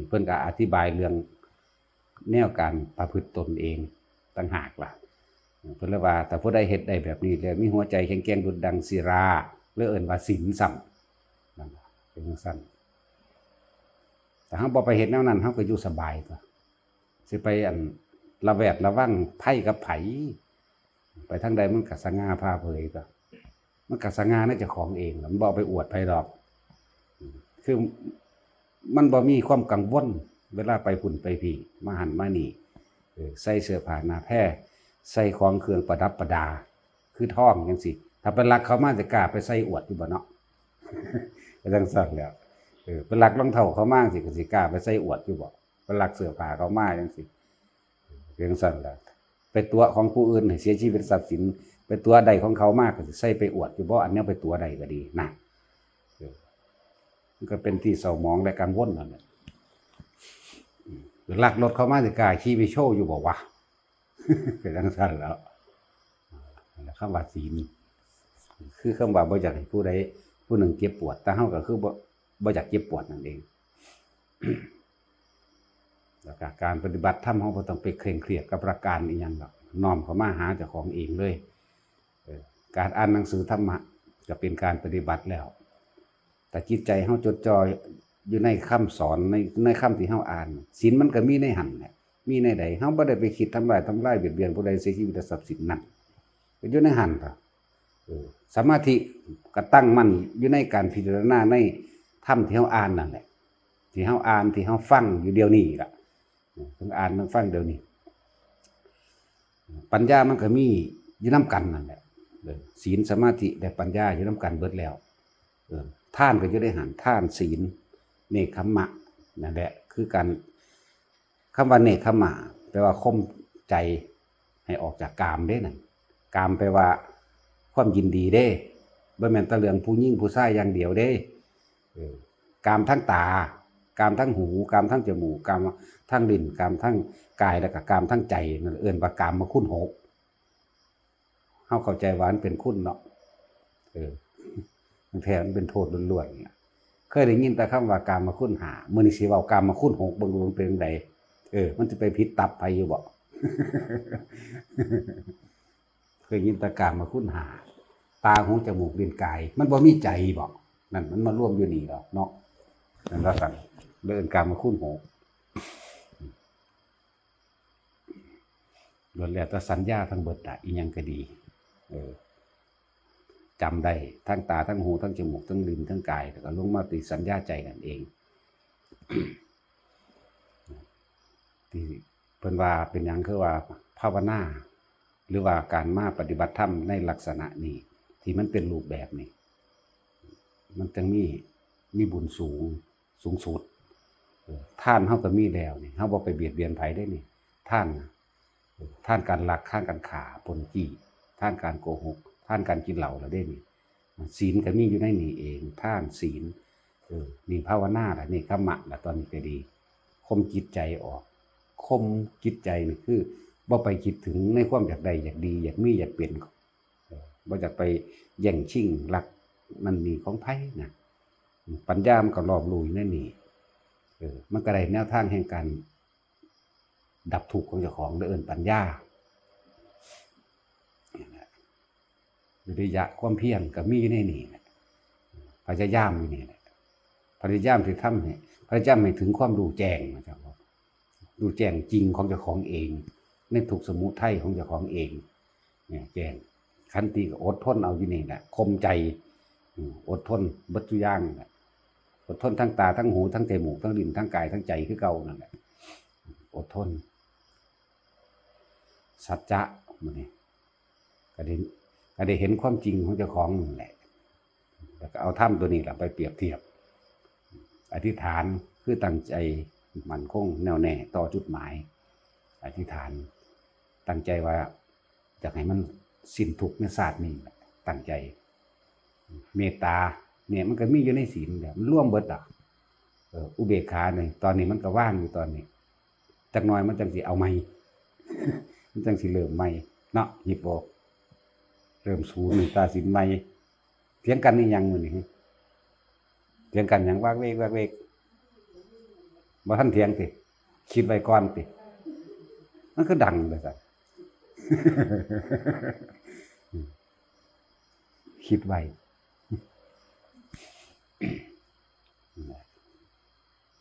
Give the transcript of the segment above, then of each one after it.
เพิ่นก็อธิบายเรื่องแนวการประพฤติตนเองต่างหากล่ะเพิ่นเลยว่าถ้าผู้ใดเฮ็ดได้แบบนี้แล้วมีหัวใจแข็งแกร่งดุจดังศิลาหรือเอิ้นว่าศีลซ้ำนั่นล่ะเป็นจังซั่นแต่เฮาบ่ไปเฮ็ดแนวนั้นเฮาก็อยู่สบายตัวสิไประแวดระวังไผกับไผไปทางใดมันก็สง่าผ่าเผยตัวมันก็สง่าในเจ้าของเองมันบ่ไปอวดไผดอกคือมันบ่มีความกังวลเวลาไปพุ่นไปพี่มาหันมานี่ใส่เสื้อผ้าหน้าแพร่ใส่ของเครื่องประดับประดาคือทองจังซี่ถ้าเป็นลักเขามาจะกล้าไปใส่อวดอยู่บ่เนาะก็จังซั่นแหล้วเป็นลักรองเท้าเขามาสิก็สิกล้าไปใส่อวดอยู่บ่เป็นลักเสื้อผ้าเขามาจังซี่จังซั่นแหละไปตัวของผู้อื่นให้เสียชีวิตทรัพย์สินไปตัวใดของเขามากก็สิใส่ไปอวดอยู่บ่อันนี้ไปตัวใดก็ดีนะมันก็เป็นที่เศร้าหมองและกังวลนั่นแหละลักรถเขามาสิกล้าขี่ไปโชว์อยู่บ่วะเป็นจังซั่นแล้วคำว่าศีลคือคำว่าบ่อยากให้ผู้ใดผู้หนึ่งเจ็บปวดแต่เฮาก็คือบ่อยากเจ็บปวดนั่นเองแล้วก็การปฏิบัติธรรมเฮาบ่ต้องไปเคร่งเครียดกับประการอีหยังหรอกน้อมเข้ามาหาเจ้าของเองเลยการอ่านหนังสือธรรมะก็เป็นการปฏิบัติแล้วแต่จิตใจเฮาจดจ่ออยู่ในคำสอนในคำที่เฮาอ่านศีลมันก็มีในหันแหละมีในใดเฮาบ่ได้ไปคิดทำลายเบียดเบียนผู้ใดเสียชีวิตทรัพย์สินนั่นอยู่ในหันครับสมาธิก็ตั้งมั่นอยู่ในการพิจารณาในธรรมที่เฮาอ่านนั่นแหละที่เฮาอ่านที่เฮาฟังอยู่เดี๋ยวนี้ล่ะเพิ่งอ่านเพิ่งฟังเดี๋ยวนี้ปัญญามันก็มีอยู่นำกันนั่นแหละศีลสมาธิและปัญญาอยู่นำกันเบิดแล้วท่านก็อยู่ในหันท่านศีลเนคขมะนั่นแหละคือการคำว่าเนคขมะแปลว่าข่มใจให้ออกจากกามเด้นั่นกามแปลว่าความยินดีเด้บ่แม่นแต่เรื่องผู้หญิงผู้ชายอย่างเดียวเด้กามทั้งตากามทั้งหูกามทั้งจมูกกามทั้งลิ้นกามทั้งกายแล้วก็กามทั้งใจนั่นเอิ้นว่ากามมาคุณหกเฮาเข้าใจว่ามันเป็นคุณเนาะมันแท้มันเป็นโทษล้วนๆเนี่ยเคยได้ยินแต่คำว่ากามมาคุณหามื้อนี้สิเว้ากามมาคุณหกเบิ่งมันเป็นจังไดมันจะไปผิดตับไปอยู่บ่ เคยยินแต่กามมาคุณหาตาหูจมูกลิ้นกายมันบ่มีใจบ่นั่นมันมาร่วมอยู่นี่ดอกเนาะนั่นว่าซั่นเดินกามมาคุณหกล้วนแล้วแต่สัญญาทั้งเบิดอีหยังก็ดีจำได้ทั้งตาทั้งหูทั้งจมูกทั้งลิ้นทั้งกายแล้วก็ลงมาติดสัญญาใจกันเองที่เพิ่นว่าเป็นหยังคือว่าภาวนาหรือว่าการมาปฏิบัติธรรมในลักษณะนี้ที่มันเป็นรูปแบบนี้มันจึงมีบุญสูงสุดท่านเฮาก็มีแล้วนี่เฮาบ่ไปเบียดเบียนไผได้นี่ท่านการลักท่านการฆ่าปล้นจี้ท่านการโกหกท่านการกินเหล้าแล้วได้นี่ศีลก็มีอยู่ในนี่เองท่านศีลนี่ภาวนาล่ะนี่คัมมะล่ะตอนนี้ก็ดีข่มจิตใจออกข่มจิตใจนี่คือบ่ไปคิดถึงในความอยากได้อยากดีอยากมีอยากเป็นบ่อยากไปแย่งชิงลักนั่นนี่ของไผนะปัญญามันก็รอบรู้อยู่ในนี่มันก็ได้แนวทางแห่งการดับทุกข์ของเจ้าของเอิ้นปัญญาวิริยะความเพียรก็มีในนี่พยายามอยู่นี่แหละพยายามที่ทำให้พยายามให้ถึงความรู้แจ้งนะครับรู้แจ้งจริงของเจ้าของเองในทุกสมุทัยของเจ้าของเองเนี่ยแจ้งขันติก็อดทนเอาอยู่นี่แหละคมใจอดทนบัดทุกอย่างแหละอดทนทั้งตาทั้งหูทั้งจมูกทั้งลิ้นทั้งกายทั้งใจคือเก่านั่นแหละอดทนสัจจะมันนี่ก็ได้เห็นความจริงของเจ้าของนั่นแหละแล้วก็เอาธรรมตัวนี้แหละไปเปรียบเทียบอธิษฐานคือตั้งใจมั่นคงแน่วแน่ต่อจุดหมายอธิษฐานตั้งใจว่าอยากให้มันสิ้นทุกข์ในศาสตร์นี้ตั้งใจเมตตาเนี่ยมันก็มีอยู่ในศีลแบบมันร่วมเบิดอุเบกขาเนี่ยตอนนี้มันก็ว่างอยู่ตอนนี้จักหน่อยมันจังสิเอาไม่ มันจังสิเริ่มไม่เนาะหยิบออกเริ่มศูนย์ตาสินไม่เถียงกันนี่ยังมื้อนี้เถียงกันหยังวากเวก บ่ทันเถียงติคิดไว้ก่อนติมันคือดังเลยสัตว์ คิดไว้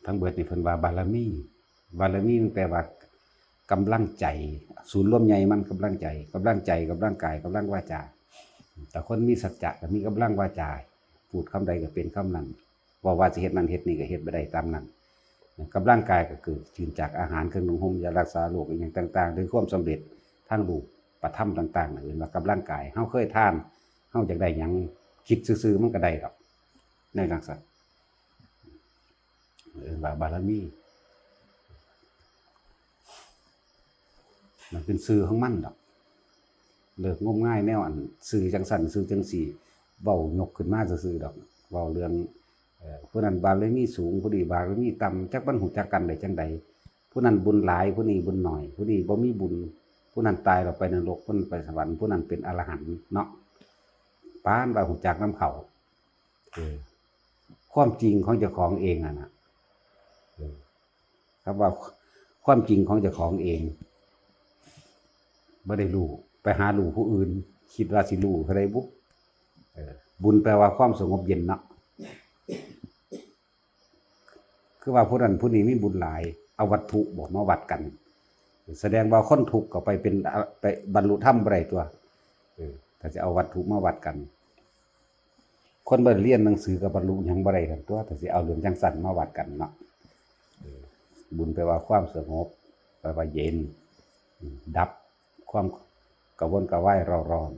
ทั้งเบิดนี่เพิ่นว่าบารมีมันแปลว่ากำลังใจศูนย์รวมใหญ่มันกำลังใจกำลังกายกำลังวาจาแต่คนมีสัจจะก็มีกำลังวาจาพูดคำใดก็เป็นคำนั้นว่าสิเฮ็ดนั้นเฮ็ดนี่ก็เฮ็ดบ่ได้ตามนั้นกำลังกายก็คือจืนจากอาหารเครื่องนุ่งห่มยารักษาโรคอีหยังต่างๆถึงความสำเร็จทางรูปประธรรมต่างๆนั่นเอิ้นว่ากำลังกายเฮาเคยทานเฮาอยากได้หยังคิดซื่อๆมันก็ได้ดอกในจังซั่นว่าบารมีมันเป็นสื่อของมันดอกเลิกงมง่ายแนวอันสื่อจังสั่นสื่อจังสี่เว้ายกขึ้นมาซื่อๆดอกเว้าเรื่องผู้นั้นบารมีสูงผู้นี้บารมีต่ำจักมันหูจักกันได้จังใดผู้นั้นบุญหลายผู้นี้บุญน้อยผู้นี้บ่มีบุญผู้นั้นตายแล้วไปนรกผู้นั้นไปสวรรค์ผู้นั้นเป็นอรหันต์เนาะปานว่าหูจักนำเขาความจริงของเจ้าของเองน่ะครับว่าความจริงของเจ้าของเองบ่ได้รู้ไปหารู้ผู้อื่นคิดว่าสิรู้เท่าใดบุบุญแปลว่าความสงบเย็นเนาะคือว่าผู้นั้นผู้นี้มีบุญหลายเอาวัตถุบอกมาวัดกันแสดงว่าคนทุกข์ก็ไปเป็นไปบรรลุธรรมบ่ได้ตัวถ้าจะเอาวัตถุมาวัดกันคนบ่เรียนหนังสือก็บรรลุหยังบ่ได้ทั้งตัวถ้าสิเอาเรื่องจังซั่นมาวัดกันเนาะบุญแปลว่าความสงบแปลว่าเย็นดับความกระวนกระวายเร่าร้อน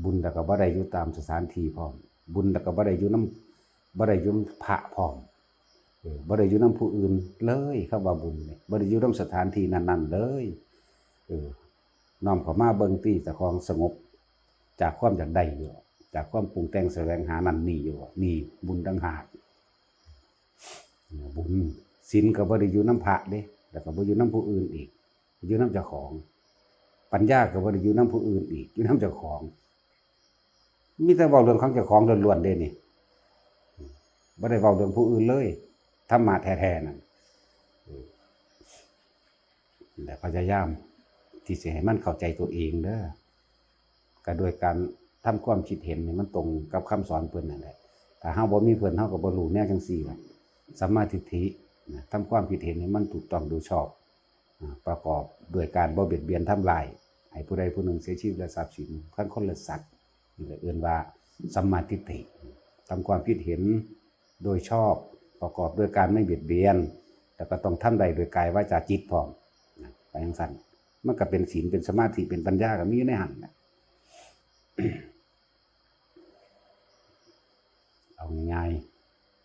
บุญแล้วก็บ่ได้อยู่ตามสถานที่พร้อมบุญแล้วก็บ่ได้อยู่นำบ่ได้อยู่พระพร้อมบ่ได้อยู่นำผู้อื่นเลยคำว่าบุญนี่บ่ได้อยู่นำสถานที่นั้นๆเลยน้อมเข้ามาเบิ่งติเจ้าของสงบจากความอยากได้อยู่จากความปรุงแต่งแสวงหานั่นนี่อยู่นี่บุญต่างหากบุญศีลก็บ่ได้อยู่นำพระเด้แล้วก็บ่อยู่นำผู้อื่นอีกอยู่นำเจ้าของปัญญาก็บ่ได้อยู่นำผู้อื่นอีกอยู่นำเจ้าของมีแต่เว้าเรื่องของเจ้าของล้วนๆเด้นี่บ่ได้เว้าเรื่องผู้อื่นเลยธรรมะแท้ๆนั่นแต่พยายามที่สิให้มันเข้าใจตัวเองเด้อก็โดยการทำความคิดเห็นนี่มันตรงกับคำสอนเพิ่นนั่นแหละถ้าเฮาบ่มีเพิ่นเฮาก็บ่รู้แนวจังซี่ล่ะสัมมาทิฏฐิทำความคิดเห็นให้มันถูกต้องดูชอบประกอบด้วยการบ่เบียดเบียนทำลายให้ผู้ใดผู้หนึ่งเสียชีวิตและทรัพย์สินทั้งคนและสัตว์นี่แหละเอิ้นว่าสัมมาทิฏฐิทำความคิดเห็นโดยชอบประกอบด้วยการไม่เบียดเบียนแล้วก็ต้องทำได้โดยกายวาจาจิตพร้อมไปจังซั่นมันก็เป็นศีลเป็นสมาธิเป็นปัญญาก็มีอยู่ในหันน่ะ เอาง่าย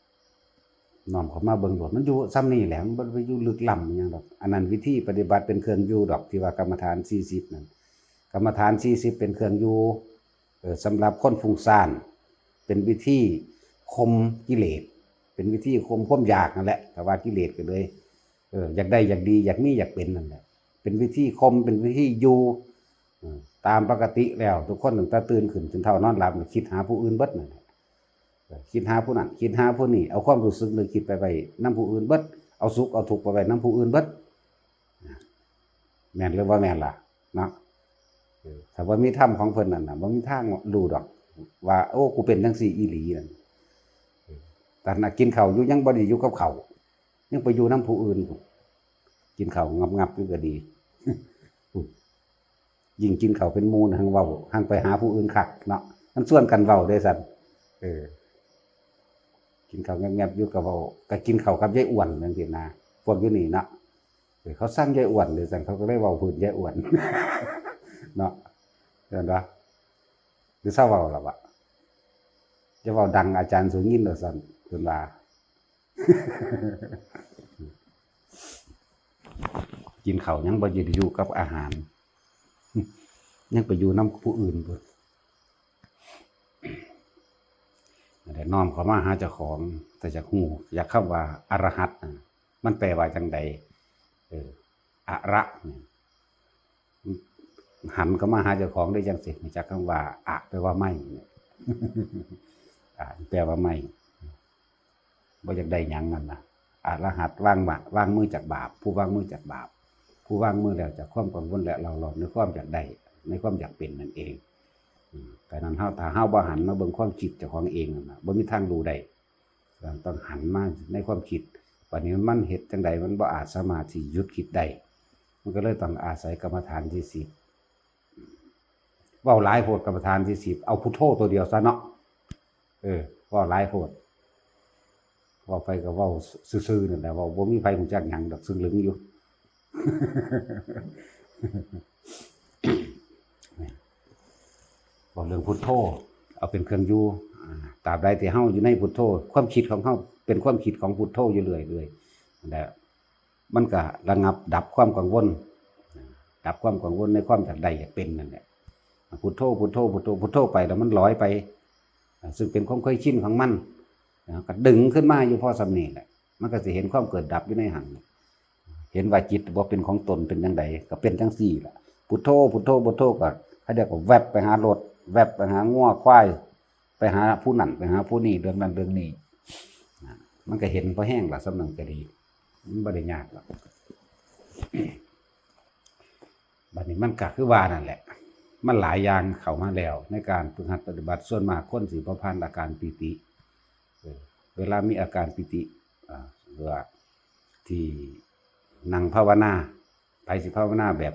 ๆน้อมเข้ามาเบิ่งโดดมันอยู่ซ้ำนี่แหละมันบ่ได้อยู่ลึกล้ำอิหยังดอกอันนั้นวิธีปฏิบัติเป็นเครื่องอยู่ดอกที่ว่ากรรมฐาน40นั่นกรรมฐาน40เป็นเครื่องอยู่สำหรับคนฟุ้งซ่านเป็นวิธีข่มกิเลสเป็นวิธีข่มความอยากนั่นแหละแต่ว่ากิเลสก็เลยอยากได้อยากดีอยากมีอยากเป็นนั่นแหละเป็นวิธีข่มเป็นวิธีอยู่ตามปกติแล้วทุกคนตั้งแต่ตื่นขึ้นจนเท่านอนหลับคิดหาผู้อื่นเบิดนั่นคิดหาผู้นั้นคิดหาผู้นี้เอาความรู้สึกนึกคิดไปไว้นำผู้อื่นเบิดเอาสุขเอาทุกข์ไปไว้นำผู้อื่นเบิดแม่นหรือว่าแม่นล่ะเนาะถ้าว่ามีธรรมของเพิ่นนั่นน่ะบ่มีทางรู้ดอกว่าโอ้กูเป็นจังซี่อีหลีนั่นแต่น่ะกินข้าวอยู่ยังบ่ได้อยู่กับข้าวยังไปอยู่นำผู้อื่นกินข้าวงับๆอยู่ก็ดี ยิ่งกินข้าวเป็นหมู่หังเว้าหังไปหาผู้อื่นคักเนาะมันชวนกันเว้าได้ซั่นกินข้าวแงบๆอยู่กับเว้าก็กินข้าวกับยายอ้วนจังซี่นะพวกอยู่นี่เนาะเขาสร้างยายอ้วนเลยซั่นเขาก็เลยเว้าพื้นยายอ้วน เนาะเห็นบ่หรือเศร้าเว้าล่ะวะจะเว้าดังอาจารย์สุยินต์ว่าซั่นเพิ่นว่า กินข้าวยังบ่ได้อยู่กับอาหาร ยังไปอยู่นำผู้อื่นพุ่นแต่น้อมเข้ามาหาเจ้าของแต่จักฮู้อยากคำว่าอรหัตมันแปลว่าจังใดอะระหันเข้ามาหาเจ้าของได้จังสิจากคำว่าอะแปลว่าไม่ แปลว่าไม่บ่อยากได้หยังนั่นน่ะ อรหัตวางวางมือจากบาปผู้วางมือจากบาปผู้วางมือแล้วจากความกังวลและเราหลอกในความอยากได้ในความอยากเป็นนั่นเองแต่นั้นเฮาถ้าเฮาบ่หันมาเบิ่งความคิดเจ้าของเองน่ะบ่มีทางรู้ได้ต้องหันมาในความคิดวันนี้มันเฮ็ดจังใดมันบ่อาจสามารถที่หยุดคิดได้มันก็เลยต้องอาศัยกรรมฐานที่10เว้าหลายโพดกรรมฐานที่10เอาพุทโธตัวเดียวซะเนาะเว้าหลายโพดเว้าไปก็เว้าซื่อๆนั่นแหละเว้าบ่มีไผรู้จักหยังดอกซึ่งลึงอยู่ บอกเรื่องพุทโธเอาเป็นเครื่องอยู่ตราบใดที่เฮาอยู่ในพุทโธความคิดของเฮาเป็นความคิดของพุทโธอยู่เรื่อยๆนั่นแหละมันก็ระงับดับความกังวลดับความกังวลในความอยากได้อยากเป็นนั่นแหละพุทโธพุทโธพุทโธพุทโธไปแล้วมันลอยไปซึ่งเป็นความเคยชินของมันก็ดึงขึ้นมาอยู่พอสำเนีแหละมันก็สิเห็นความเกิดดับอยู่ในหันเห็นว่าจิตบ่เป็นของตนเป็นจังไดก็เป็นจังซี่ล่ะพุทโธพุทโธพุทโธก็เขาเรียกว่าแวบไปหารถแวบไปหางัวควายไปหาผู้นั่นไปหาผู้นี่เรื่องนั้นเรื่องนี้มันก็เห็นพอแห้งล่ะสำนึกก็ดีมันบ่ได้ยากหรอกบัดนี้มันก็คือว่านั่นแหละมันหลายอย่างเข้ามาแล้วในการฝึกหัดปฏิบัติส่วนมากคนสิบ่ผ่านอาการปิติเวลามีอาการปิติหรือว่าที่นั่งภาวนาไปสิภาวนาแบบ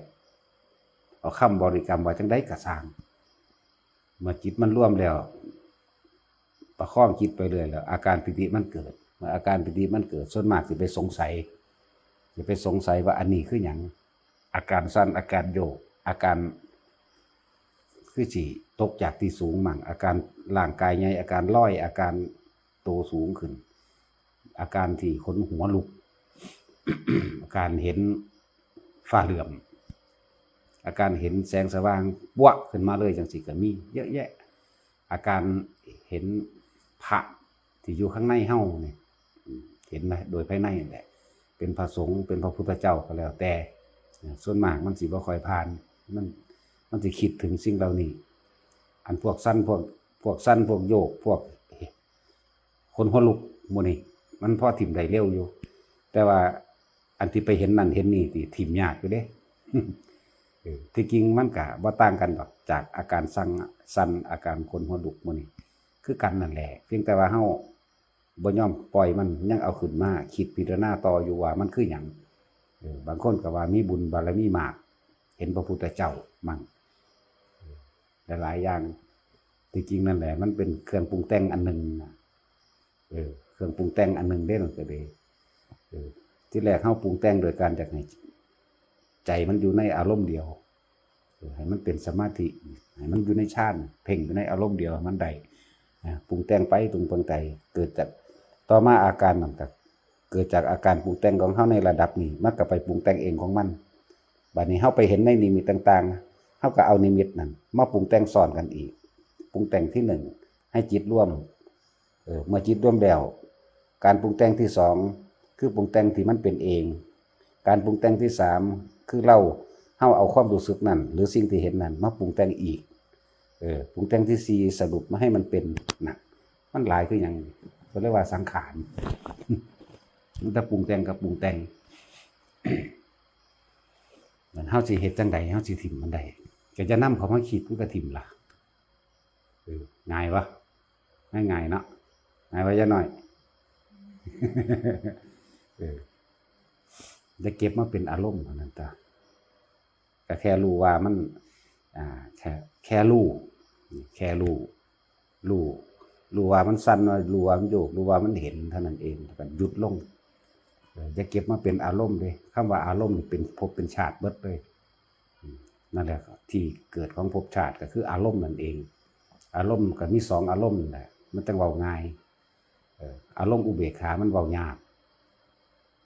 เอาคำบริกรรมว่าจังได๋ก็สร้างเมื่อจิตมันร่วมแล้วประคองจิตไปเลยแล้วอาการปิติมันเกิดเมื่ออาการปิติมันเกิดส่วนมากสิไปสงสัยว่าอันนี้คือหยังอาการสั่นอาการโยกอาการคือสิตกจากที่สูงมั่งอาการร่างกายใหญ่อาการลอยอาการโตสูงขึ้นอาการที่ขนหัวลุก อาการเห็นฟ้าเหลื่อมอาการเห็นแสงสว่างบวกขึ้นมาเลยจังสิก็มีเยอะแยะอาการเห็นพระที่อยู่ข้างในเฮาเนี่ยเห็นโดยภายในนั่นแหละเป็นพระสงฆ์เป็นพระพุทธเจ้าก็แล้วแต่ส่วนมากมันสิบ่ค่อยผ่านมันสิคิดถึงสิ่งเหล่านี้อันพวกสั้นพวกโยกพวกคนหัวลุกหมู่นี้มันพอถิ่มได้เร็วอยู่แต่ว่าอันที่ไปเห็นนั่นเห็นนี่ที่ถิ่มยากอยู่เด้ ที่จริงมันก็บ่ต่างกันดอกจากอาการสั่นอาการคนหัวลุกหมู่นี้คือกันนั่นแหละเพียงแต่ว่าเฮาบ่ยอมปล่อยมันยังเอาขึ้นมาคิดพิจารณาต่ออยู่ว่ามันคือหยังบางคนก็ว่ามีบุญบารมีมากเห็นพระพุทธเจ้ามั่งหลายอย่างที่จริงนั่นแหละมันเป็นเครื่องปรุงแต่งอันหนึ่งเครื่องปรุงแต่งอันหนึ่งได้หรือเปล่าที่แรกเฮาปรุงแต่งโดยการจากไหนใจมันอยู่ในอารมณ์เดียวให้มันเป็นสมาธิให้มันอยู่ในฌานเพ่งอยู่ในอารมณ์เดียวมันได้ปรุงแต่งไปปรุงแต่งเกิดจากต่อมาอาการต่างๆเกิดจากอาการปรุงแต่งของเฮาในระดับนี้มันก็ไปปรุงแต่งเองของมันบัดนี้เฮาไปเห็นในนิมิตต่างๆเฮาก็เอานิมิตนั้นมาปรุงแต่งซ้อนกันอีกปรุงแต่งที่หนึ่งให้จิตร่วมเมื่อจิตร่วมแล้วการปรุงแต่งที่สองคือปรุงแต่งที่มันเป็นเองการปรุงแต่งที่สามคือเฮาเอาความรู้สึกนั้นหรือสิ่งที่เห็นนั้นมาปรุงแต่งอีกปรุงแต่งที่สี่สรุปมาให้มันเป็นนะมันหลายคืออย่างเขาเรียกว่าสังขาร มันจะปรุงแต่งกับปรุงแต่ง เหมือนเฮาสิเฮ็ดจังใดเฮาสิถิ่มมันได้ก็จะนำเขามาคิดมันก็ถิ่มล่ะง่ายวะง่ายๆเนาะง่ายไว้จะหน่อย จะเก็บมาเป็นอารมณ์นั่นตาก็แค่รู้ว่ามันแค่รู้ว่ามันสั่นรู้ว่ามันโยกรู้ว่ามันเห็นเท่านั้นเองก็หยุดลงจะเก็บมาเป็นอารมณ์เลยคำว่าอารมณ์นี่เป็นภพเป็นชาติเบิดเลยนั่นแหละที่เกิดของภพชาติก็คืออารมณ์นั่นเองอารมณ์ก็มีสองอารมณ์นั่นแหละมันต้องเว้าง่ายอารมณ์อุเบกขามันเว้ายาก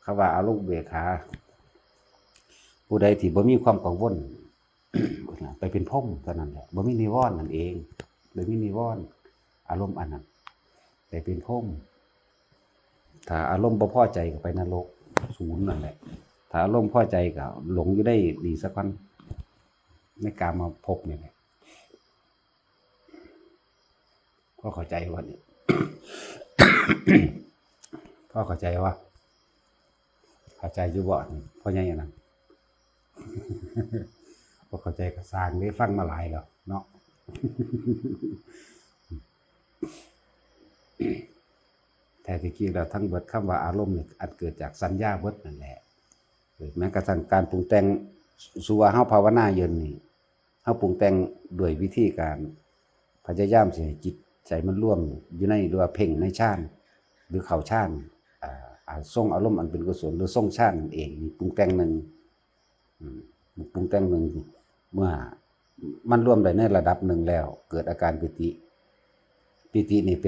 คำว่าอารมณ์อุเบกขาผู้ใดที่บ่มีความกังวล ไปเป็นพรหมเท่านั้นแหละบ่มีนิวรณ์นั่นเองบ่มีนิวรณ์อารมณ์อันนั้นไปเป็นพรหมถ้าอารมณ์บ่พอใจก็ไปนรกศูนย์นั่นแหละถ้าอารมณ์พอใจก็หลงอยู่ได้ดีสักวันในกามมาพบนี่แหละพ่อเข้าใจว่านี่ พ่อเข้าใจว่า เข้าใจอยู่บ่เพราะหยังอย่างนั้นบ่เข้าใจก็สร้างได้ฟังมาหลายแล้วเนาะ แต่ที่จริงแล้วทั้งเบิดคำว่าอารมณ์นี่อันเกิดจากสัญญาเบิดนั่นแหละแม้กระทั่งการปรุงแต่งสู่ว่าเฮาภาวนาเย็นนี่เฮาปรุงแต่งด้วยวิธีการพยายามสิให้จิตใจมันร่วมอยู่ในหรือว่าเพ่งในฌานหรือเข้าฌานทรงอารมณ์อันเป็นกุศลหรือทรงฌานนั่นเองนี่ปรุงแต่งหนึ่งปรุงแต่งหนึ่งเมื่อมันร่วมได้ในระดับหนึ่งแล้วเกิดอาการปิตินี่เ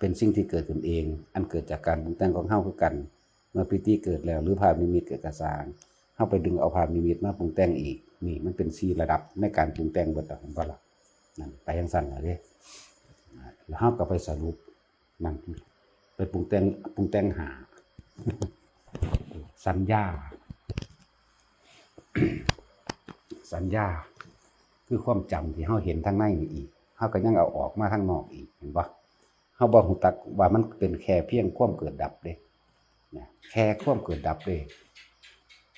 ป็นสิ่งที่เกิดขึ้นเองอันเกิดจากการปรุงแต่งของเฮาคือกันเมื่อปิติเกิดแล้วหรือภาพนิมิตเกิดกระสางเฮาไปดึงเอาภาพนิมิตมาปรุงแต่งอีกนี่มันเป็น4ระดับในการปรุงแต่งเบิดของบ่ล่ะนั่นไปจังซั่นล่ะเด้แล้วเฮาก็ไปสรุปนั่นไปปรุงแต่งหาสัญญา สัญญาคือความจำที่เฮาเห็นทางในนี่อีกเฮาก็ยังเอาออกมาทางนอกอีกเห็นบ่เฮาบ่ฮู้จักว่ามันเป็นแค่เพียงความเกิดดับเด้นะแค่ความเกิดดับเด้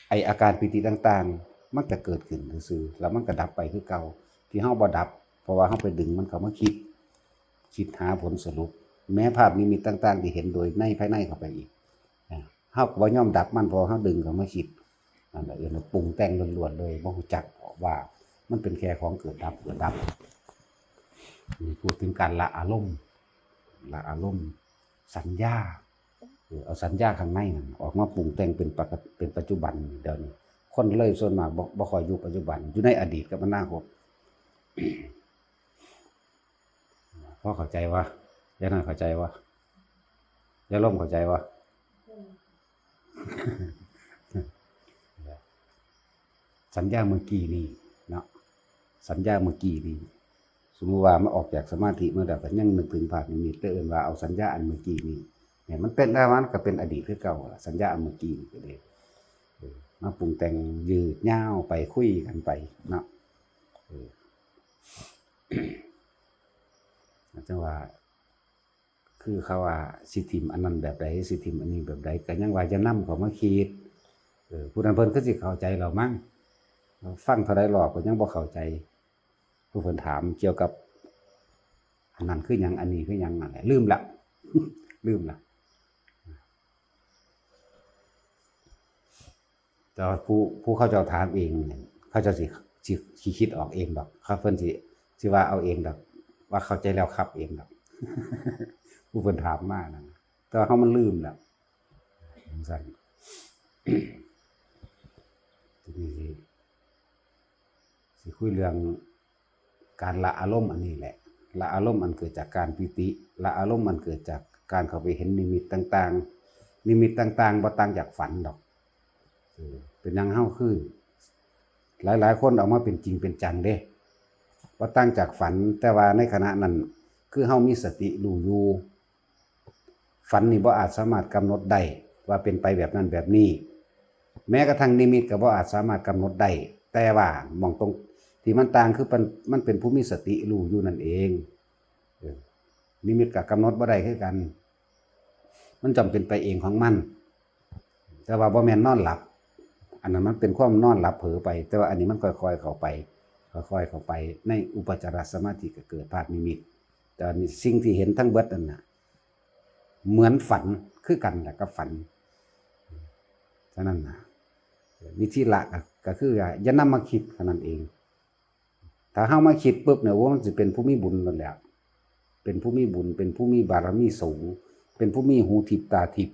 ไอ้อาการปิติต่างๆมันก็เกิดขึ้นซื่อๆแล้วมันก็ดับไปคือเก่าที่เฮาบ่ดับเพราะว่าเฮาไปดึงมันเข้ามาคิดหาผลสรุปแม้ภาพนิมิตต่างๆที่เห็นโดยในภายในเข้าไปอีกเฮาก็บ่ยอมดับมันเพราะเฮาดึงเข้ามาคิดนั่นแหละปรุงแต่งล้วนๆเลยบ่รู้จักว่ามันเป็นแค่ของเกิดดับพูดถึงการละอารมณ์สัญญาเอาสัญญาข้างในนั่นออกมาปรุงแต่งเป็นปัจจุบันเดี๋ยวนี้คนเลยส่วนมากบ่ค่อยอยู่ปัจจุบันอยู่ในอดีตกับอนาคตพอเข้าใจว่าอย่านั่นเข้าใจว่าอย่าล้มเข้าใจว่าสัญญาเมื่อกี้นี่เนาะสัญญาเมื่อกี้นี่สมมุติว่ามันออกจากสมาธิเมื่อใดก็ยังนึกถึงภาพนิมิตเอิ้นว่าเอาสัญญาอันเมื่อกี้นี่เนี่ยมันเป็นได้มันก็เป็นอดีตคือเก่าสัญญาอันเมื่อกี้นี่ก็ได้มาปรุงแต่งยืดยาวไปคุยกันไปเนาะจังว่าคือเขาว่าสิทิมอันนั้นแบบใดสิทิมอันนี้แบบใดก็ยังว่าจะนำเขามาคิดผู้นั้นเพิ่นก็สิเข้าใจเรามั้งฟังเท่าใดหรอกก็ยังบ่เข้าใจผู้เพิ่นถามเกี่ยวกับอันนั้นคือหยังอันนี้คือหยังนั่นแหละลืมละแต่ผู้เขาเจ้าถามเองเขาเจ้าสิคิดออกเองดอกเขาเพิ่นสิว่าเอาเองดอกว่าเข้าใจแล้วครับเองดอกผู้เพิ่นถามมานั่นแต่ว่าเฮามันลืมแล้วจังซั่นทีนี้สิคุยเรื่องการละอารมณ์อันนี้แหละละอารมณ์อันเกิดจากการปิติละอารมณ์มันเกิดจากการเข้าไปเห็นนิมิตต่างๆนิมิตต่างๆบ่ต่างจากฝันดอกเป็นหยังเฮาคือหลายๆคนเอามาเป็นจริงเป็นจังเด้บ่ต่างจากฝันแต่ว่าในขณะนั้นคือเฮามีสติรู้อยู่ฝันนี่บ่อาจสามารถกำหนดได้ว่าเป็นไปแบบนั้นแบบนี้แม้กระทั่งนิมิตก็บ่อาจสามารถกำหนดได้แต่ว่ามองตรงที่มันต่างคือมันเป็นผู้มีสติรู้อยู่นั่นเองนิมิตก็กำหนดบ่ได้คือกันมันจำเป็นไปเองของมันแต่ว่าบ่แม่นนอนหลับอันนั้นมันเป็นความนอนหลับเผลอไปแต่ว่าอันนี้มันค่อยๆเข้าไปในอุปจารสมาธิก็เกิดภาพนิมิตแต่สิ่งที่เห็นทั้งเบิดนั่นน่ะเหมือนฝันคือกันแหละกับฝันฉะนั้นนะวิธีละก็คืออย่านำมาคิดเท่านั้นเองถ้าเฮามาคิดปุ๊บเนี่ยว่ามันสิเป็นผู้มีบุญนั่นแหละเป็นผู้มีบุญเป็นผู้มีบารมีสูงเป็นผู้มีหูทิพตาทิพ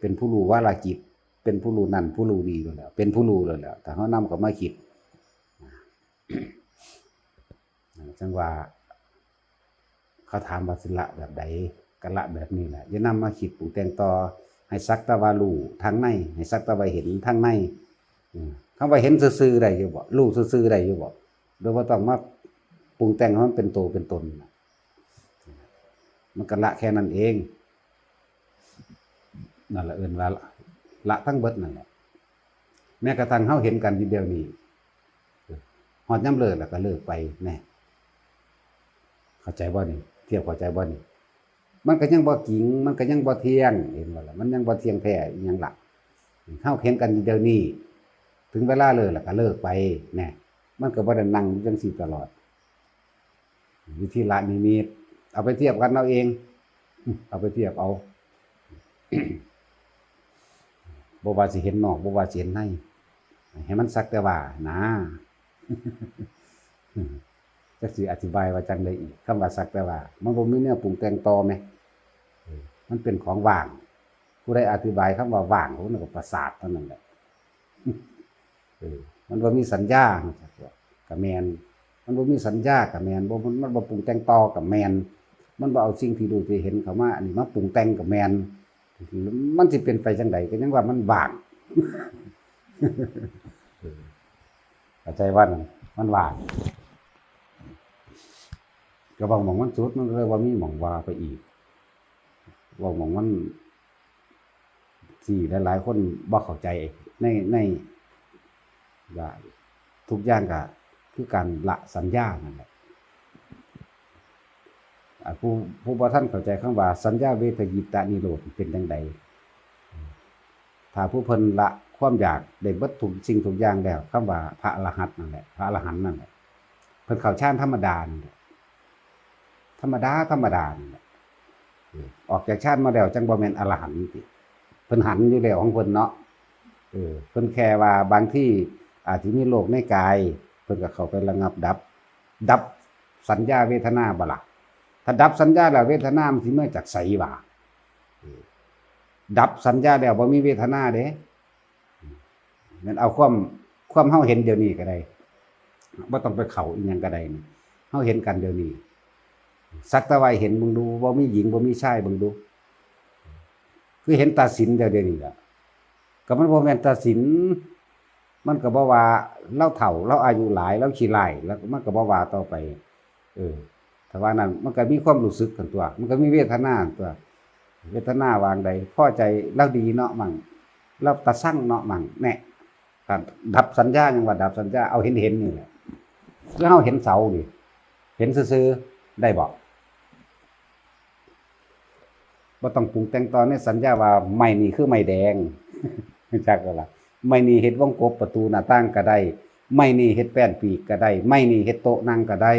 เป็นผู้รู้วาลจิตเป็นผู้รู้นั่นผู้รู้นี่นั่นแหละเป็นผู้รู้เลยแหละถ้าเฮานำเข้ามาคิดจังว่าเขาถามว่าสิละแบบใดก็ละแบบนี้แหละอย่านำมาคิดปรุงแต่งต่อให้สักแต่ว่ารู้ทางในให้สักแต่ว่าเห็นทางในคำว่าเห็นซื่อๆได้อยู่บ่รู้ซื่อๆได้อยู่บ่โดยบ่ต้องมาปรุงแต่งให้มันเป็นตัวเป็นตนมันก็ละแค่นั้นเองนั่นแหละเอิ้นว่าละทั้งเบิดนั่นแหละแม้กระทั่งเฮาเห็นกันอยู่เดียวนี้ฮอดยามเลิกแล้วก็เลิกไปแน่เข้าใจบ่นี่เทียบเข้าใจบ่นี่ มันก็ยังบ่จริงมันก็ยังบ่เที่ยงเห็นบ่ล่ะมันยังบ่เที่ยงแท้อีหยังล่ะเฮาเห็นกันเดี๋ยวนี้ถึงเวลาเลิกแล้วก็เลิกไปแน่มันก็บ่ได้นั่งจังซี่ตลอดวิธีละนิมิตเอาไปเทียบกันเอาเองเอาไปเทียบเอาบ่ว่าสิเห็นนอกบ่ว่าสิเห็นในให้มันสักแต่ว่านะจักสิอธิบายว่าจังได๋อีกคำว่าสักแต่ว่ามันบ่มีแนวปรุงแต่งต่อแหมมันเป็นของว่างผู้ใดอธิบายคำว่าว่างผู้นั้นก็ประสาทเท่านั้นแหละมันบ่มีสัญญาก็แม่นมันบ่มีสัญญาก็แม่นบ่มันบ่ปรุงแต่งต่อก็แม่นมันบ่เอาสิ่งที่รู้ที่เห็นเข้ามาอันนี้มาปรุงแต่งก็แม่นมันสิเป็นไปจังไดก็ยังว่ามันว่างเข้าใจว่ามันว่างก็บางหม่องมันสุดมันเลยว่ามีหม่องว่าไปอีกว่าหม่องมันที่หลายๆคนบ่เข้าใจในว่าทุกอย่างก็คือการละสัญญานั่นแหละผู้บ่ทันเข้าใจคำว่าสัญญาเวทยิตานิโรธเป็นจังไดถ้าผู้เพิ่นละความอยากได้เบิดทุกสิ่งทุกอย่างแล้วคำว่าพระอรหันต์นั่นแหละพระอรหันต์นั่นแหละเพิ่นเข้าฌานธรรมดาธรรมดาออกจากฌานมาแล้วจังบ่แม่นอรหันต์ติเพิ่นหันอยู่แล้วของเพิ่นเนาะเพิ่นแค่ว่าบางที่อาจสิมีโรคในกายเพิ่นก็เข้าไประงับดับสัญญาเวทนาบ่ล่ะถ้าดับสัญญาแล้วเวทนามันสิมาจากไสวะดับสัญญาแล้วบ่มีเวทนาเด้มันเอาความเฮาเห็นเดี๋ยวนี้ก็ได้บ่ต้องไปเข้าอีหยังก็ได้นี่เฮาเห็นกันเดี๋ยวนี้สักแต่ว่าเห็นเบิ่งดูบ่มีหญิงบ่มีชายเบิ่งดูคือเห็นตาสินเดี๋ยวนี้ล่ะก็มันบ่แม่นตาสินมันก็บ่ว่าเราเฒ่าเราอายุหลายเราขี้ร้ายแล้วมันก็บ่ว่าต่อไปถ้าว่านั้นมันก็มีความรู้สึกกันตัวมันก็มีเวทนาตัวเวทนาวางใดพอใจเราดีเนาะมั่งเราตาสั่งเนาะมั่งแน่ดับสัญญาจังว่าดับสัญญาเอาเห็นนี่แหละแล้วเฮาเห็นเสานี่เห็นซื่อๆได้บ่ต้องปรุงแต่งตอนในสัญญาว่าไม้นี่คือไม้แดงจักล่ะไม้นี่เฮ็ดวงกบประตูหน้าต่างก็ได้ไม้นี่เฮ็ดแป้นปีกก็ได้ไม้นี่เฮ็ดโต๊ะนั่งก็ได้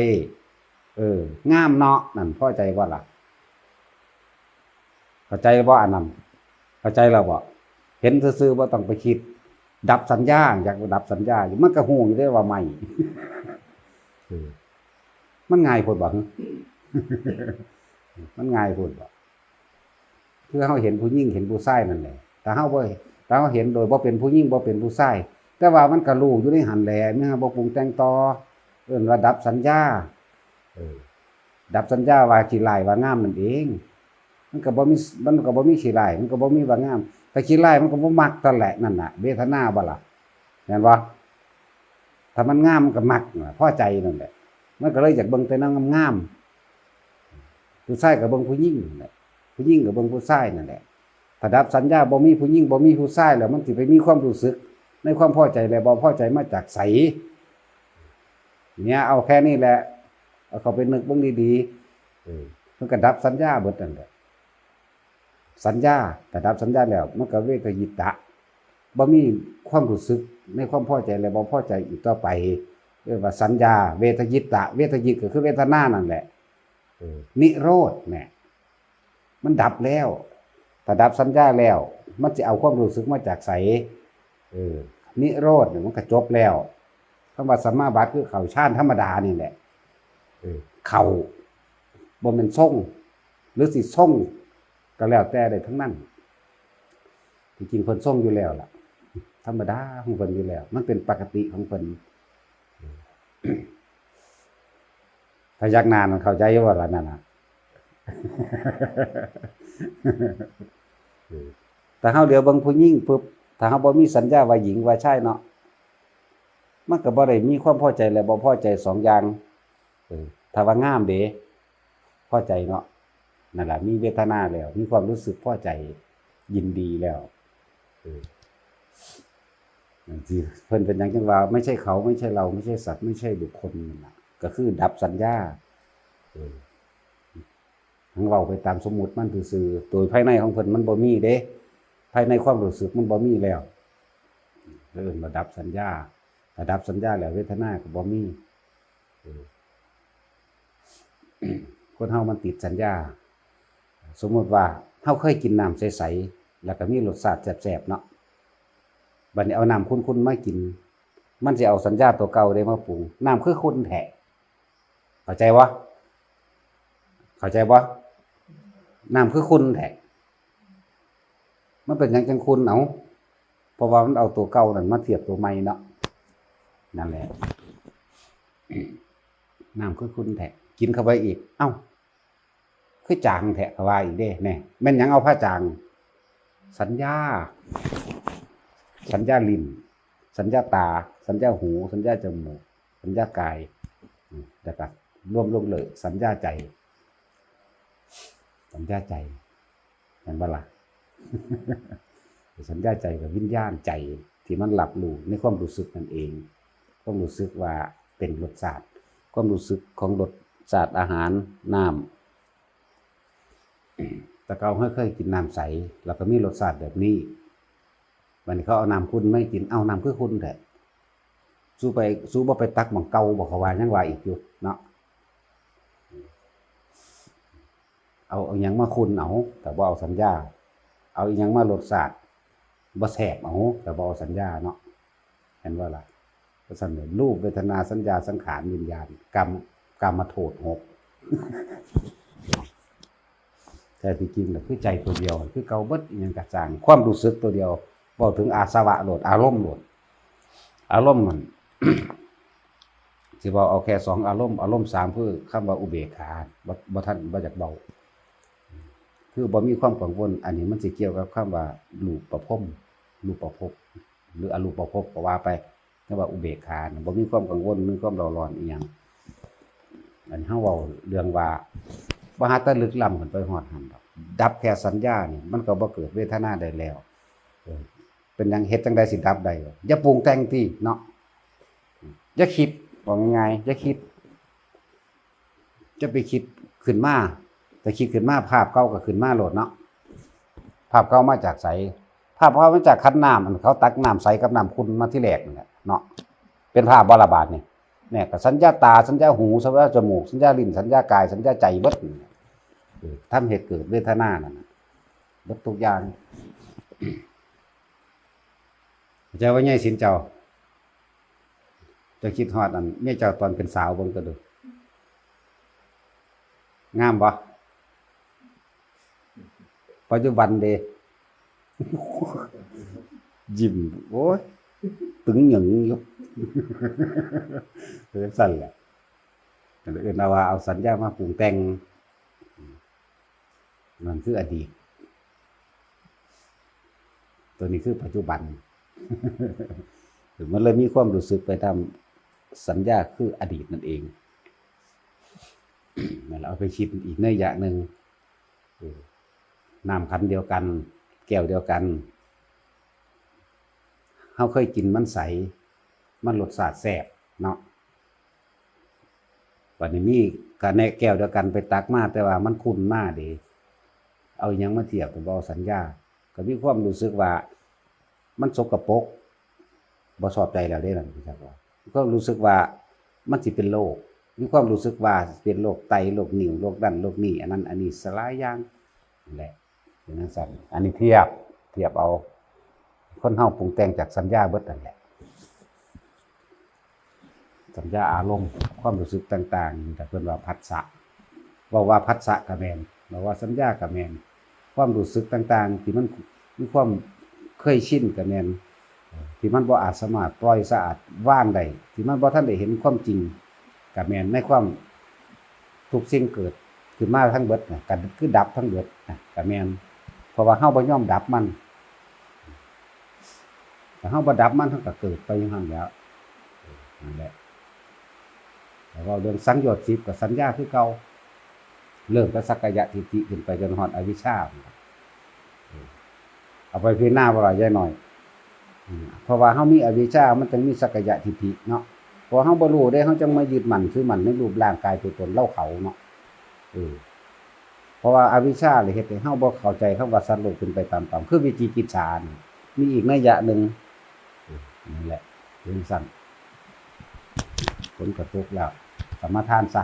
งามเนาะนั่นพอใจบ่ล่ะเข้าใจบ่อันนั้นเข้าใจแล้วบ่เห็นซื่อๆบ่ต้องไปคิดดับสัญญาอยากดับสัญญาอยู่มันก็ฮู้อยู่เด้ว่าไม้มันง่ายโพดบ่มันง่ายโพดบ่คือเฮาเห็นผู้หญิงเห็นผู้ชายนั่นแหละแต่เฮาเห็นโดยบ่เป็นผู้หญิงบ่เป็นผู้ชายแต่ว่ามันก็รู้อยู่ในหันแหละเมื่อบ่ปรุงแต่งต่อเอิ้นว่าดับสัญญาดับสัญญาว่าขี้ร้ายว่างามนั่นเองมันก็บ่มีขี้ร้ายมันก็บ่มีว่างามแต่ขี้ร้ายมันก็บ่มักนั่นแหละนั่นน่ะเวทนาบ่ล่ะแม่นบ่ถ้ามันงามมันก็มักพอใจนั่นแหละมันก็เลยอยากเบิ่งแต่นางงามๆผู้ชายก็เบิ่งผู้หญิงนั่นแหละผู้หญิงก็เบิ่งผู้ชายนั่นแหละถ้าดับสัญญาบ่มีผู้หญิงบ่มีผู้ชายแล้วมันสิไปมีความรู้สึกในความพอใจและบ่พอใจมาจากไสเนี่ยเอาแค่นี้แหละเอาเข้าไปนึกเบิ่งดีๆมันก็ดับสัญญาเบิดนั่นแหละสัญญาถ้าดับสัญญาแล้วมันก็เวทยิตะบ่มีความรู้สึกในความพอใจและบ่พอใจอีกต่อไปเรียกว่าสัญญาเวทยิตะเวทยิตก็คือเวทนานั่นแหละนิโรธเนี่ยมันดับแล้วถ้าดับสัญญาแล้วมันจะเอาความรู้สึกมาจากไสนิโรธเนี่ยมันก็จบแล้วคำว่าสัมมาบัติคือเข้าฌานธรรมดานี่แหละเข้าบ่แม่นทรงหรือสิทรงก็แล้วแต่ได้ทั้งนั้นจริงๆเพิ่นทรงอยู่แล้วล่ะธรรมดาของเพิ่นอยู่แล้วมันเป็นปกติของเพิ่นพยักหน้ามันเข้าใจว่าล่ะนั่นน่ะแต่เฮาเดี๋ยวเบิ่งผู้หญิงปุ๊บถ้าเฮาบ่มีสัญญาว่าหญิงว่าชายเนาะมันก็บ่ได้มีความพอใจและบ่พอใจ2อย่างถ้าว่างามเด้พอใจเนาะนั่นล่ะมีเวทนาแล้วมีความรู้สึกพอใจยินดีแล้วนั่นสิเพิ่นเป็นหยังจังว่าไม่ใช่เขาไม่ใช่เราไม่ใช่สัตว์ไม่ใช่บุคคลนั่นน่ะก็คือดับสัญญา ทั้งเว้าไปตามสมมุติมันซื่อๆโดยภายในของเพิ่นมันบ่มีเด้ภายในความรู้สึกมันบ่มีแล้วเอิ้นว่าดับสัญญาถ้าดับสัญญาแล้วเวทนาก็บ่มีคนเฮามันติดสัญญาสมมุติว่าเฮาเคยกินน้ำใสๆแล้วก็มีรสชาติแซ่บๆเนาะบัดนี้เอาน้ำขุ่นๆมากินมันสิเอาสัญญาตัวเก่าได้มาปรุงน้ำคือขุ่นแท้เข้าใจบ่เข้าใจบ่น้ำคือขุ่นแท้มันเป็นหยังจังขุ่นเอาเพราะว่ามันเอาตัวเก่านั่นมาเทียบตัวใหม่เนาะนั่นแหละน้ำคือขุ่นแท้กินเข้าไปอีกเอ้าคือจางแท้ก็ว่าอีกเด้แน่แม่นหยังเอาผ้าจางสัญญาลิ้นสัญญาตาสัญญาหูสัญญาจมูกสัญญากายแล้วก็รวมลงเลยสัญญาใจเห็นบ่ล่ะ สัญญาใจกับวิญญาณใจที่มันหลับรู้ในความรู้สึกนั่นเองความรู้สึกว่าเป็นรสชาติความรู้สึกของรสชาติอาหารน้ำแต่เขาเคยกินน้ำใสแล้วก็มีรสชาติแบบนี้วันนี้เขาเอาน้ำขุ่นไม่กินเอาน้ำคือขุ่นแท้สู้บ่ไปตักหม่องเก่าบ่เขาว่ายังว่าอีกอยู่เนาะเอาหยังมาขุ่นเอาแต่บ่เอาสัญญาเอาอีหยังมารสชาติบ่แซ่บเอาแต่บ่เอาสัญญาเนาะเห็นว่าล่ะก็สั่นรูปเวทนาสัญญาสังขารวิญญาณกรรมโทษ6แต่ที่จริงน่ะคือใจตัวเดียวคือเก่าเบิดอีหยังกระจ่างความรู้สึกตัวเดียวเว้าถึงอาสวะโลดอารมณ์โลดอารมณ์มัน สิเว้าเอาแค่2อารมณ์3คือคำว่าอุเบกขาบ่ทันบ่อยากเบาคือบ่มีความกังวลอันนี้มันสิเกี่ยวกับคำว่ารูปประพรมรูปประพบหรืออรูปประพบก็ว่าไปแต่ว่าอุเบกขาบ่มีความกังวลมีความเร่าร้อนอีหยังอันเฮาเว้าเรื่องว่าบ่หาแต่ลึกล้ำขึ้นไปฮอดหั่นดอกดับแค่สัญญานี่มันก็บ่เกิดเวทนาได้แล้วเป็นหยังเฮ็ดจังได๋สิดับได้อย่าปรุงแต่งติเนาะอย่าคิดว่าง่ายๆอย่าคิดจะไปคิดขึ้นมาแต่คิดขึ้นมาภาพเก่าก็ขึ้นมาโลดเนาะภาพเก่ามาจากไสภาพเก่ามาจากคันน้ำอันเขาตักน้ำใสกับน้ำขุ่นมาที่แรกนั่นแหละเนาะเป็นภาพบ่ละบาดนี่เนี่ยก็สัญญาตาสัญญาหูสัญญาจมูกสัญญาลิ้นสัญญากายสัญญาใจเบิดทำเหตุเกิดเวทนานั่นน่ะเบิดทุกอย่างเจ้าว่าใหญ่สินเจ้าจะคิดฮอดอันเมียเจ้าตอนเป็นสาวเบิ่งก็ดูงามบ่ปัจจุบันเด้ ยิ้มโอ้ยตึงหยังอยู่ เป็นสั่นแหละเอิ้นว่าเอาสัญญามาปรุงแต่งนั่นคืออดีตตัวนี้คือปัจจุบัน มันเลยมีความรู้สึกไปตามสัญญาคืออดีตนั่นเองนั่นเอาไปคิดอีกในอย่างหนึ่งน้ำขันเดียวกันแก้วเดียวกันเขาเคยกินมันใสมันรสชาติแซ่บเนาะวันนี้มีกะแนแก้วเดียวกันไปตักมาแต่ว่ามันขุ่นมากดีเอาหยังมาเทียบกับเอาสัญญาก็มีความรู้สึกว่ามันสกปรกบ่ชอบใจแล้วได้หรือเปล่าก็รู้สึกว่ามันสิเป็นโรคมีความรู้สึกว่าเป็นโรคไตโรคนิ่วโรคดันโรคนี้อันนั้นอันนี้สลายอย่างนั่นแหละเป็นจังซั่นอันนี้เทียบเอาคนเฮาปรุงแต่งจากสัญญาเบิดนั่นแหละสัญญาอารมณ์ความรู้สึกต่างๆแต่เพิ่นว่าผัสสะว่าผัสสะก็แม่นว่าสัญญาก็แม่นความรู้สึกต่างๆที่มันมีความเคยชินก็แม่นที่มันบ่อาจสามารถปล่อยสะอาดว่างได้ที่มันบ่ทันได้เห็นความจริงก็แม่นในความทุกสิ่งเกิดขึ้นมาทั้งเบิดน่ะก็คือดับทั้งเบิดน่ะก็แม่นเพราะว่าเฮาบ่ยอมดับมันถ้าเฮาบ่ดับมันเฮาก็เกิดไปอยู่หั่นแล้วนั่นแหละแล้วก็เรื่องสังโยชน์10กับสัญญาคือเก่าเริ่มจากสักกายทิฏฐิขึ้นไปจนฮอดอวิชชาเอาไปพิจารณาว่าใหญ่หน่อยเพราะว่าเฮามีอวิชชามันจึงมีสักกายทิฏฐิเนาะพอเฮาบ่รู้ได้เฮาจึงมายึดมั่นถือมั่นในรูปร่างกายตัวตนเราเขาเนาะ เพราะว่าอวิชชาเลยเฮ็ดให้เฮาบ่เข้าใจคำว่าสัตว์โลกเป็นไปตามคือวิจิกิจฉานี่มีอีกนัยยะหนึ่งนั่นแหละเรื่องสั้นผลกระทบแล้วสมาทานซะ